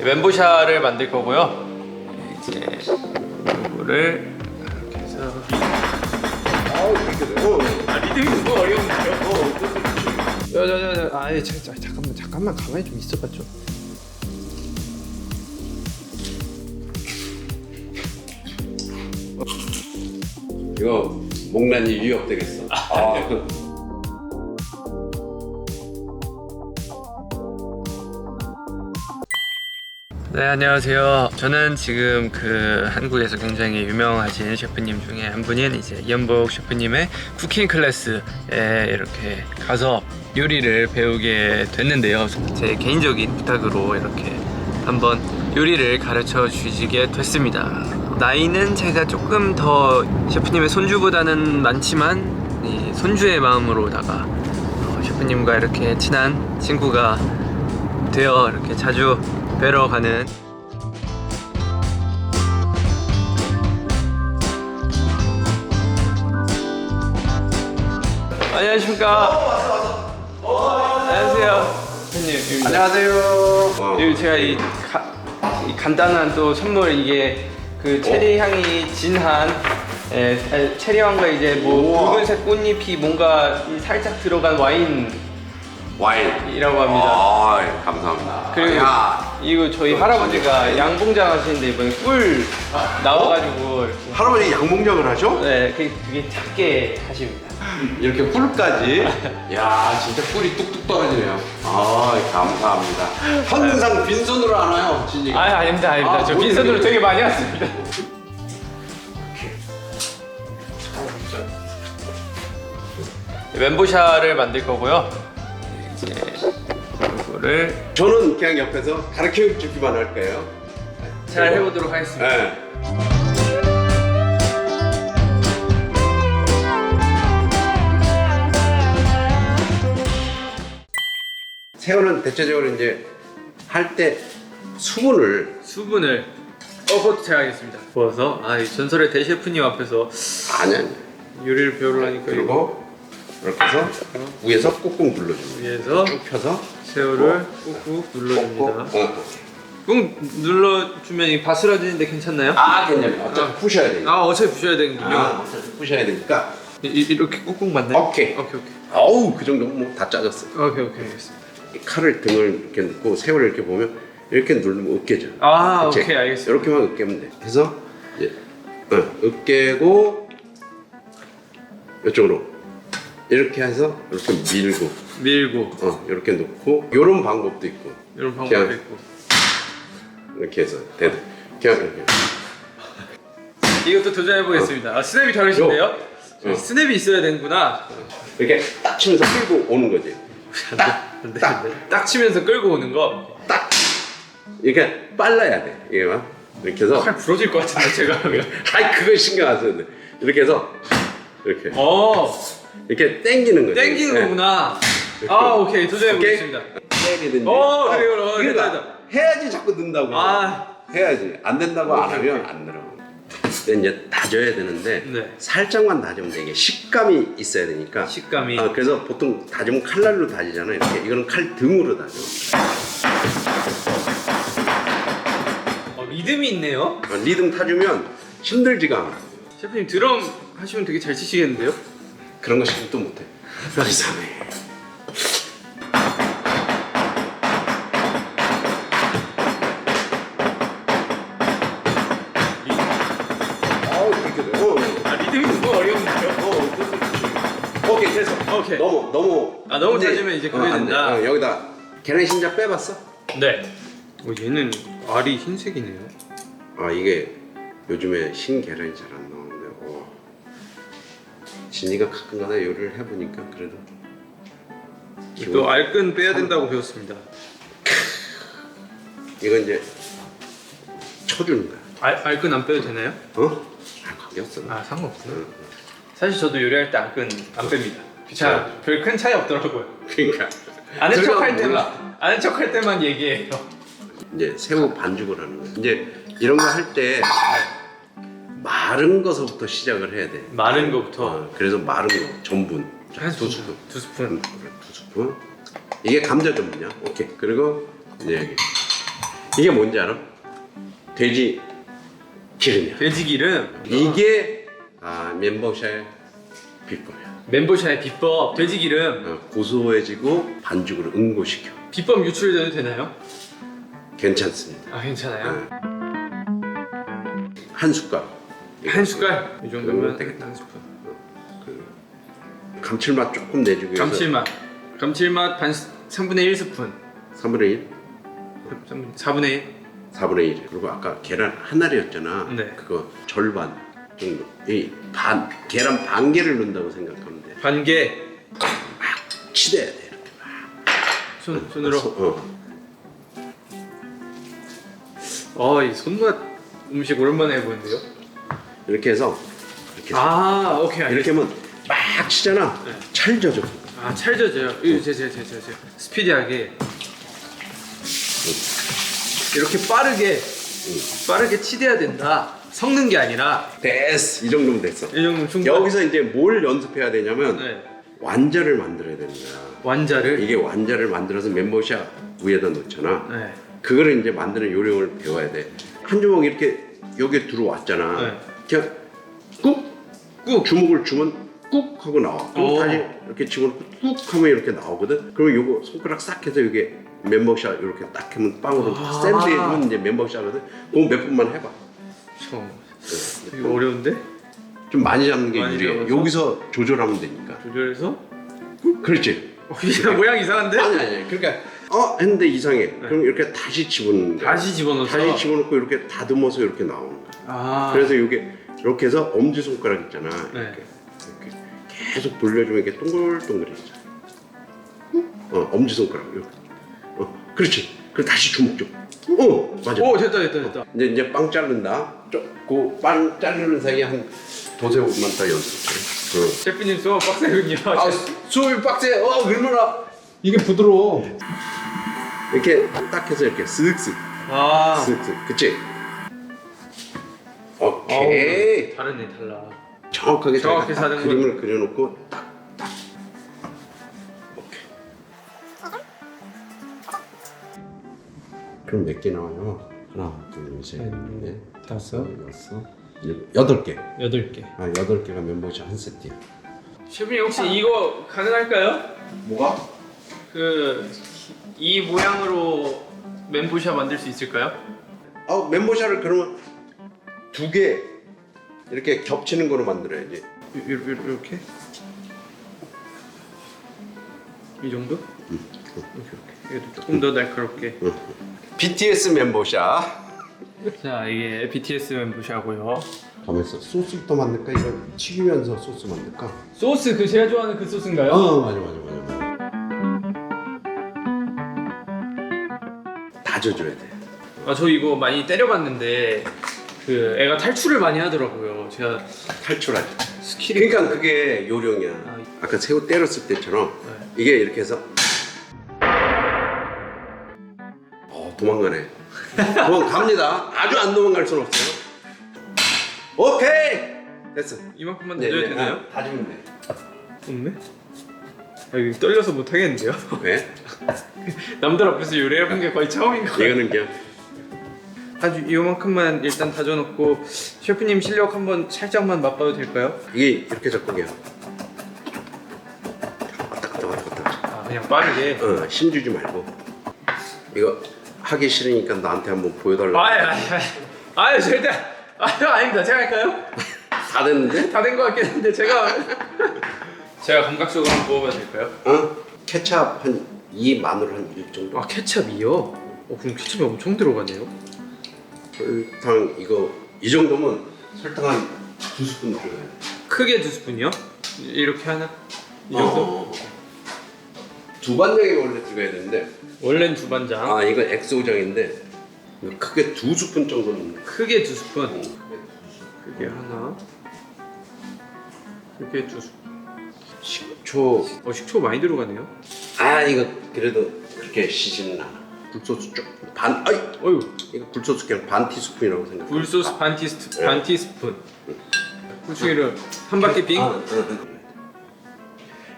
멘보샤를 만들 거고요. 이제 이거를 이렇게 해서 리듬이 너무 어려운데요? 아예 잠깐만 가만히 좀 있어봐 좀. 이거 목란이 위협되겠어. 네, 안녕하세요. 저는 지금 그 한국에서 굉장히 유명하신 셰프님 중에 한 분인 이제 이연복 셰프님의 쿠킹 클래스에 이렇게 가서 요리를 배우게 됐는데요. 제 개인적인 부탁으로 이렇게 한번 요리를 가르쳐 주시게 됐습니다. 나이는 제가 조금 더 셰프님의 손주보다는 많지만 이 손주의 마음으로다가 셰프님과 이렇게 친한 친구가 되어 이렇게 자주 뵈러 가는 안녕하십니까. 안녕하세요 셰프님. 안녕하세요. 그리고 제가 이 간단한 또 선물, 이게 그 체리 향이 진한 체리향과 이제 뭐 붉은색 꽃잎이 뭔가 살짝 들어간 와인이라고 합니다. 아, 감사합니다. 그리고 이거 저희 할아버지가 양봉장 하시는데 이번에 꿀 나와가지고 이렇게. 할아버지 양봉장을 하셔? 네, 그게 작게 하십니다. 이렇게 꿀까지? 야, 진짜 꿀이 뚝뚝 떨어지네요. 아, 감사합니다. 항상 빈손으로 하나요, 진이가? 아닙니다. 저 빈손으로 되게 많이 왔습니다. 멘보샤를 만들 거고요. 이제 이거를 저는 그냥 옆에서 가르쳐 주기만 할게요. 잘 해보도록 하겠습니다. 네. 새우는 대체적으로 이제 할 때 수분을 그것도 제가 하겠습니다. 부어서 이 전설의 대셰프님 앞에서 아니 요리를 배우려니까 그리고 이렇게 해서 위에서 꾹꾹 눌러줍니다. 위에서 쭉 펴서 새우를 꾹꾹 눌러줍니다. 꾹 눌러주면 이 바스라지는데 괜찮나요? 괜찮아요. 어차피 부셔야 되니까. 어차피 부셔야 되는군요. 어차피 부셔야 되니까. 이렇게 꾹꾹 맞나요? 오케이. 어우, 그 정도면 뭐 다 짜졌어. 오케이 알겠습니다. 이 칼을 등을 이렇게 넣고 새우를 이렇게 보면 이렇게 누르면 으깨져. 그치? 오케이 알겠습니다. 이렇게만 으깨면 돼. 그래서 이제 으깨고 이쪽으로 이렇게 해서 이렇게 밀고 이렇게 놓고 이런 방법도 있고 이런 방법도 있고 이렇게 해서 그냥 이렇게. 이것도 도전해 보겠습니다. 스냅이 다르신데요? 스냅이 있어야 되는구나. 이렇게 딱 치면서 끌고 오는 거지. 딱 치면서 끌고 오는 거. 딱 이렇게 빨라야 돼. 이게 막 이렇게 해서 칼 부러질 것 같은데 제가 하면. 그걸 신경 안 쓰는데 이렇게 해서 이렇게 이렇게 당기는 거지. 땡기는 거구나. 오케이 도전해 보겠습니다. 때리든지. 그래. 됐다. 해야지 자꾸 는다고. 해야지. 안 된다고 안 하면 안 늘어. 근데 이제 다져야 되는데 살짝만 다지면 돼. 이게 식감이 있어야 되니까. 식감이. 그래서 보통 다지면 칼날로 다지잖아. 이렇게. 이거는 칼 등으로 다져. 리듬이 있네요. 리듬 타주면 힘들지가 않아. 셰프님 드럼 하시면 되게 잘 치시겠는데요? 그런 거 시키면 또 못해. 이상해. 리듬이 너무 어려운데요? 오케이 됐어. 오케이. 너무 잦으면 이제 그게 된다. 여기다 계란 신자 빼봤어? 네. 얘는 알이 흰색이네요. 이게 요즘에 흰 계란이 잘 안 나오는데 진이가 가끔가다 요리를 해보니까 그래도 또 알끈 빼야 된다고 배웠습니다. 이건 이제 쳐주는 거야. 알끈 안 빼도 되나요? 관계없어. 상관없구나. 사실 저도 요리할 때 알끈 안 뺍니다. 별 큰 차이 없더라고요. 그러니까 아는 척할 때만 얘기해요. 이제 새우 반죽을 하는 거야. 이제 이런 거 할 때 마른 거서부터 시작을 해야 돼. 마른 거부터. 그래서 마른 거 전분 한 2스푼. 2스푼. 2스푼. 이게 감자 전분이야. 오케이. 그리고 이제 이게 뭔지 알아? 돼지 기름이야. 돼지 기름. 이게 멘보샤의 비법이야. 멘보샤의 비법 돼지 기름. 고소해지고 반죽을 응고시켜. 비법 유출돼도 되나요? 괜찮습니다. 아 괜찮아요. 한 숟갈. 한 숟갈 이 정도면 되겠다. 한 스푼. 감칠맛 조금 내주기 위해서. 감칠맛 반 3분의 1 스푼. 3분의 1? 4분의 1. 4분의 1. 그리고 아까 계란 한 알이었잖아. 네. 그거 절반 정도. 계란 반 개를 넣는다고 생각하면 돼. 반 개. 막 치대야 돼. 이렇게 막. 손으로. 이 손맛 음식 오랜만에 해보는데요. 이렇게 해서 이렇게 오케이. 이렇게 하면 막 치잖아. 네. 찰져져. 찰져져요. 제 스피디하게 이렇게 빠르게 치대야 된다. 섞는 게 아니라. 됐어. 이 정도면 됐어. 이 정도면 충분히. 여기서 이제 뭘 연습해야 되냐면 네. 완자를 만들어야 되는 거야. 완자를. 이게 완자를 만들어서 멘보샤 위에다 넣잖아. 네. 그거를 이제 만드는 요령을 배워야 돼. 한 주먹 이렇게 여기에 들어왔잖아. 네. 그냥 꾹 주먹을 주면 꾹 하고 나와. 그리고 다시 이렇게 집어넣고 꾹 하면 이렇게 나오거든. 그리고 요거 손가락 싹 해서 여기 멘보샤 이렇게 딱 하면 빵으로 샌드위치면 이제 멘보샤거든. 그거 몇 번만 해봐. 이거 어려운데? 좀 많이 잡는 게 많이 유리해. 잡아서? 여기서 조절하면 되니까. 조절해서? 그렇지. 모양 이상한데? 아니. 그러니까 했는데 이상해. 그럼 이렇게 다시 집어넣는 거야. 다시 집어넣어서? 다시 집어넣고 이렇게 다듬어서 이렇게 나오는 거야. 그래서 이렇게 해서 엄지 손가락 있잖아. 이렇게 계속 돌려주면 이게 동글동글해져. 엄지 손가락 이렇게. 그렇지. 그리고 다시 주먹 줘. 맞아. 됐다. 이제 빵 자른다. 그 빵 자르는 사이에 한 두세 번만 더 연습해. 셰프님 수업 빡세군요. 수업이 빡세. 얼마나 이게 부드러워. 이렇게 딱 해서 이렇게 쓱쓱. 쓱쓱. 그치? 오케이. 다르네, 달라. 정확하게 정확히 딱 사는 그림을 그려놓고 딱. 오케이. 그럼 몇 개 나와요? 하나, 둘, 셋, 넷, 다섯, 여섯, 여덟 개. 8개. 8개가 멘보샤 한 세트야. 셰프님 혹시 이거 가능할까요? 뭐가? 이 모양으로 멘보샤 만들 수 있을까요? 멘보샤를 그러면 2개 이렇게 겹치는 거로 만들어야지. 이렇게? 이 정도? 이렇게. 얘도 조금 더 날카롭게. BTS 멘보샤. 자, 이게 BTS 멘보샤고요. 가면서 소스부터 만들까? 이거 튀기면서 소스 만들까? 소스 제가 좋아하는 그 소스인가요? 맞아. 다져줘야 돼. 저 이거 많이 때려봤는데 애가 탈출을 많이 하더라고요. 제가 탈출하지. 스킬이. 그러니까 그게 요령이야. 아까 새우 때렸을 때처럼 이게 이렇게 해서 도망가네. 도망갑니다. 아주 안 도망갈 수는 없어요. 오케이 됐어. 이만큼만 넣어야 되나요? 다지면 돼. 없네? 이거 떨려서 못 하겠는데요? 왜? 남들 앞에서 요리해본 게 거의 처음인 것 같아요. 이거는 그냥 아주 이만큼만 일단 다져놓고 셰프님 실력 한번 살짝만 맛봐도 될까요? 이게 이렇게 잡고 그냥 왔다. 그냥 빠르게. 힘주지 말고 이거 하기 싫으니까 나한테 한번 보여달라고. 아유 절대. 아닙니다. 제가 할까요? 다 됐는데? 다 된 것 같긴 한데 제가 감각적으로 한번 먹어봐도 될까요? 케찹 한 2, 마늘 한 1 정도. 케찹이요? 그럼 케찹이 엄청 들어가네요. 설탕 이거 이 정도면 설탕 한 2스푼 들어가야 돼. 크게 2스푼이요? 이렇게 하나? 이 정도? 두반장이 원래 들어가야 되는데 원래는 두반장. 이건 엑소장인데 크게 2스푼 정도 넣는 거야. 크게 2스푼. 크게 하나. 크게 2스푼. 식초. 식초 많이 들어가네요. 이거 그래도 그렇게 시지는 않아. 굴소스 어휴. 이거 굴소스 그냥 반 티스푼이라고 생각해. 굴소스 반 티스푼. 후추기름 한 바퀴 빙.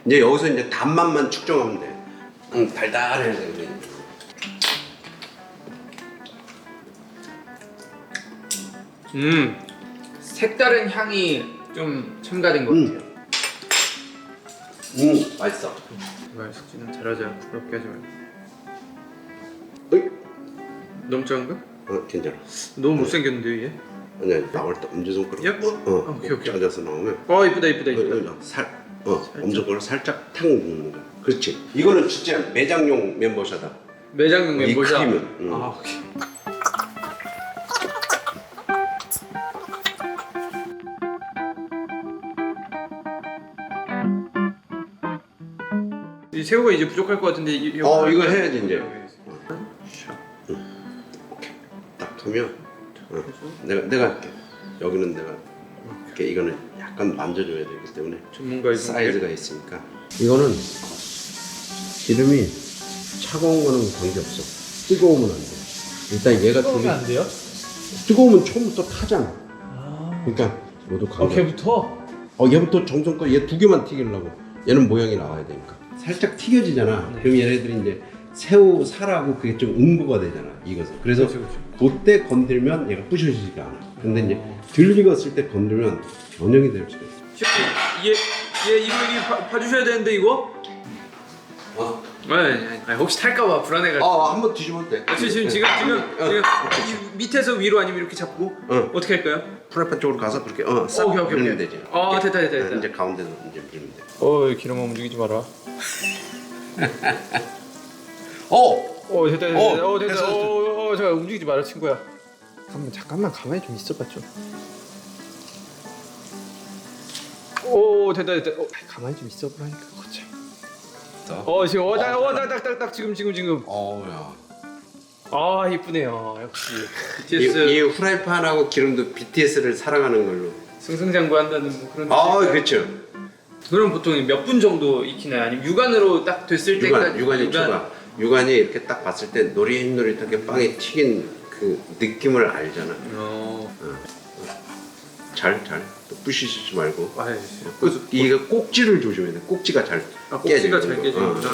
이제 여기서 이제 단맛만 측정하면 돼. 달달해야 돼. 색다른 향이 좀 첨가된 것 같아요. 맛있어. 제발 숙지는 잘하자. 부럽게 하지 말고. 어이? 너무 작은가? 괜찮아. 너무 못생겼는데 얘? 아니 나올 때 엄지손가락. 예뻐? 오케이. 짜져서 나오면. 이쁘다. 엄지손가락 살짝 탁 누르는 거야. 그렇지. 이거는 진짜 매장용 멤버샤다. 매장용 이 멤버샷. 크림은. 오케이. 이 새우가 이제 부족할 것 같은데 이거 해야지 이제. 딱 하면 내가 할게. 여기는 내가 이렇게 이거는 약간 만져줘야 되기 때문에 전문가의 사이즈가 있으니까. 이거는 기름이 차가운 거는 관계 없어. 뜨거우면 안 돼. 일단 얘가 뜨거우면 안 돼요? 뜨거우면 처음부터 타잖아. 그러니까 모두 관계. 걔부터? 얘부터 정성껏 얘 두 개만 튀기려고. 얘는 모양이 나와야 되니까. 살짝 튀겨지잖아. 그럼 얘네들이 이제 새우 살하고 그게 좀 응고가 되잖아. 익어서. 그래서 그때 건들면 얘가 부셔지지가 않아. 근데 이제 덜 익었을 때 건들면 변형이 될 수도 있어. 얘 이거 봐주셔야 되는데 이거? 아니, 혹시 탈까봐 불안해가지고. 한번 뒤집어도 돼. 지금 이 밑에서 위로 아니면 이렇게 잡고 어떻게 할까요? 프라이팬 쪽으로 가서 그렇게 싹 오케이. 밀면 되지. 됐다. 이제 가운데로 이제 밀면 돼. 기름 움직이지 마라. 됐다. 됐어. 잠깐 움직이지 마라 친구야. 잠깐만 가만히 좀 있어봐 좀. 됐다. 가만히 좀 있어보라니까. 지금 딱 지금. 야. 이쁘네요. 역시 BTS. 이 후라이팬하고 기름도 BTS를 사랑하는 걸로. 승승장구한다는 뭐 그런. 그렇죠. 그럼 보통 몇 분 정도 익히나요? 아니면 육안으로 딱 됐을 때까지? 육안이 초과. 육안이 이렇게 딱 봤을 때 노릿노릿하게 빵에 튀긴 그 느낌을 알잖아. 잘. 또 부시지 말고. 이게 꼭지를 조심해야 돼. 꼭지가 잘 꼭지가 잘 깨지는구나.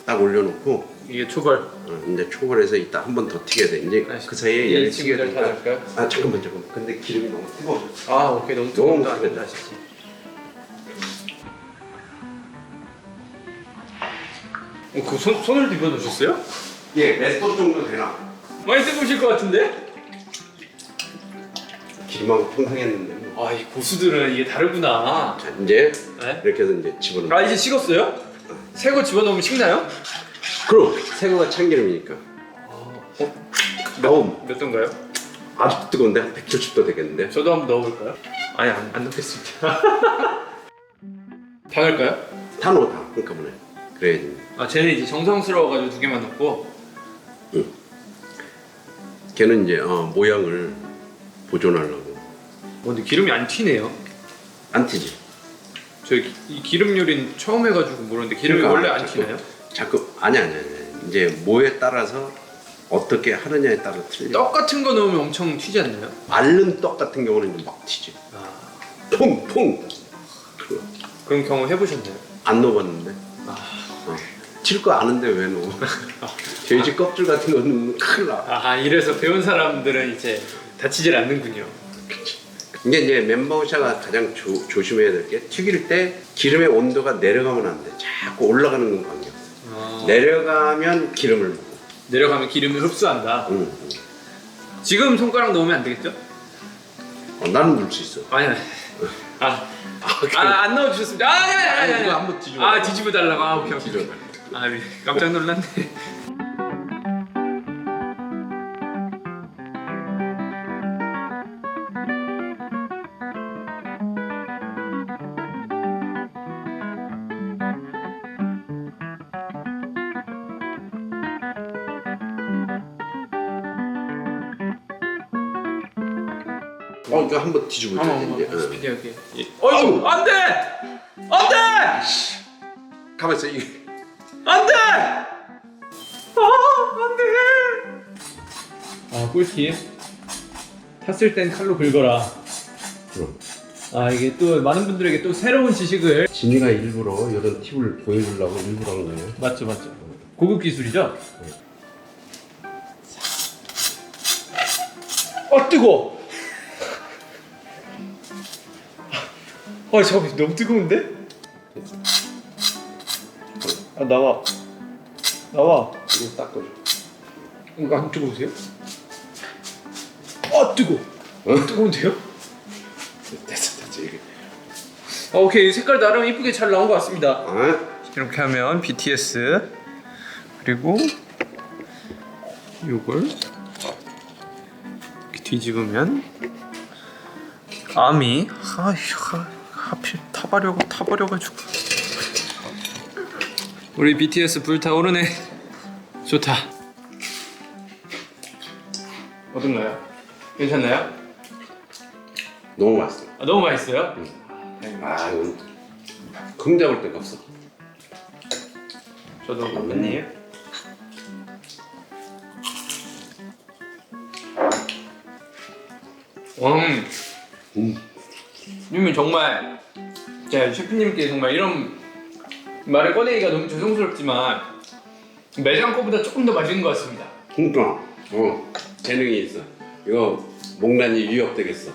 딱 올려놓고 이게 초벌. 이제 초벌해서 이따 한 번 더 튀겨야 돼. 이제 그 사이에 얘를 튀겨야 되니까. 잠깐만. 근데 기름이 너무 뜨거워. 오케이. 너무 뜨거우면 안 된다 하시지. 그 손을 뒤집어 놓으셨어요? 몇 돈 정도 되나? 많이 뜨거우실 것 같은데? 기름하고 평상했는데. 이 고수들은 이게 다르구나. 자, 이제 네? 이렇게 해서 이제 집어넣어. 이제 식었어요? 새거 집어넣으면 식나요? 그럼 새우가 참기름이니까. 몇 도인가요? 아주 뜨거운데 한 170도 되겠는데. 저도 한번 넣어볼까요? 아니 안 넣겠습니다. 다 넣을까요? 다 넣어 다 한꺼번에. 그래야지. 쟤는 이제 정성스러워가지고 2개만 넣고. 걔는 이제 모양을 보존하려고. 근데 기름이 안 튀네요. 안 튀지. 이 기름 요리는 처음 해가지고 모르는데 기름이 원래 안 튀나요? 아니. 이제 뭐에 따라서 어떻게 하느냐에 따라 틀려. 떡 같은 거 넣으면 엄청 튀지 않나요? 마른 떡 같은 경우는 이제 막 튀지. 퐁. 그런 경험 해보셨나요? 안 넣어봤는데. 튈 거 아는데 왜 넣어? 돼지 껍질 같은 거 넣으면 큰일 나. 이래서 배운 사람들은 이제 다치질 않는군요. 이제 멤버샤가 가장 조심해야 될 게 튀길 때 기름의 온도가 내려가면 안 돼. 자꾸 올라가는 건 관계 없어. 내려가면 기름을 먹어. 내려가면 기름을 흡수한다. 지금 손가락 넣으면 안 되겠죠? 나는 넣을 수 있어. 아니. 안 넣어주셨습니다. 아니. 이거 한번 뒤집어. 뒤집어 달라고. 오케이. 뒤집어. 깜짝 놀랐네. 이거 한번 뒤집어줘야 돼. 스피디하게. 안 돼! 안 돼! 가만 있어. 안 돼! 안 돼! 꿀팁. 탔을 땐 칼로 긁어라. 이게 또 많은 분들에게 또 새로운 지식을. 진이가 일부러 이런 팁을 보여주려고 일부러 한 거예요. 맞죠. 고급 기술이죠? 뜨거워. 잠깐 너무 뜨거운데? 아 나와. 이거 닦아줘. 이거 안 뜨거우세요? 뜨거. 뜨거운데요? 됐어 이게. 오케이 색깔 나름 이쁘게 잘 나온 것 같습니다. 이렇게 하면 BTS 그리고 요걸 이렇게 뒤집으면 아미 하필 타버려가지고 우리 BTS 불타오르네. 좋다. 어떤가요? 괜찮나요? 너무 맛있어. 너무 맛있어요? 이건 금 잡을 데가 없어. 저도 선배님. 님은 정말 제가 셰프님께 정말 이런 말을 꺼내기가 너무 죄송스럽지만 매장 거보다 조금 더 맛있는 것 같습니다. 그러니까 재능이 있어. 이거 목란이 유협되겠어.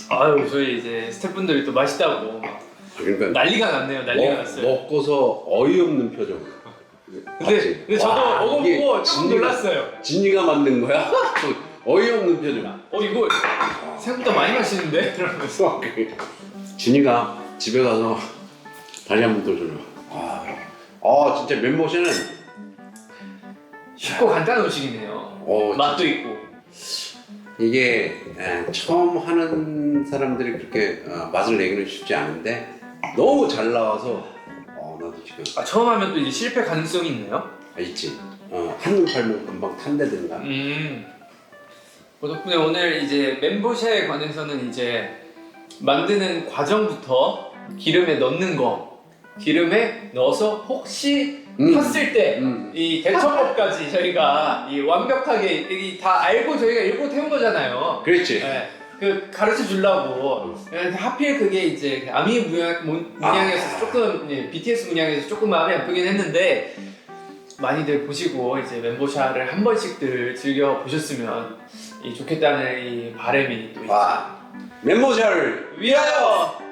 아유 저희 이제 스태프분들이 또 맛있다고 그러니까 난리가 났네요. 난리가 났어요. 먹고서 어이없는 표정. 근데 저도 먹어보고 조금 놀랐어요. 진이가 만든 거야? 어이없는 표정. 이거 생각보다 많이 맛있는데? 이러면서 진이가 집에 가서 다시 한번 도전해. 진짜 멘보샤는 쉽고 간단한 음식이네요. 맛도 있고. 이게 처음 하는 사람들이 그렇게 맛을 내기는 쉽지 않은데 너무 잘 나와서 나도 지금 처음 하면 또 이제 실패 가능성이 있나요? 있지. 한눈 팔면 금방 탄다든가. 덕분에 오늘 이제 멘보샤에 관해서는 이제 만드는 과정부터 기름에 넣는 거, 기름에 넣어서 혹시 탔을 때 이 대처법까지 저희가 이 완벽하게 다 알고 저희가 일부러 태운 거잖아요. 그렇지. 네, 그 가르쳐 주려고. 하필 그게 이제 아미 문양에서 조금 BTS 문양에서 조금 마음이 아프긴 했는데 많이들 보시고 이제 멘보샤를 한 번씩들 즐겨 보셨으면 좋겠다는 이 바람이 또 있죠. 멘보샤를 위하여!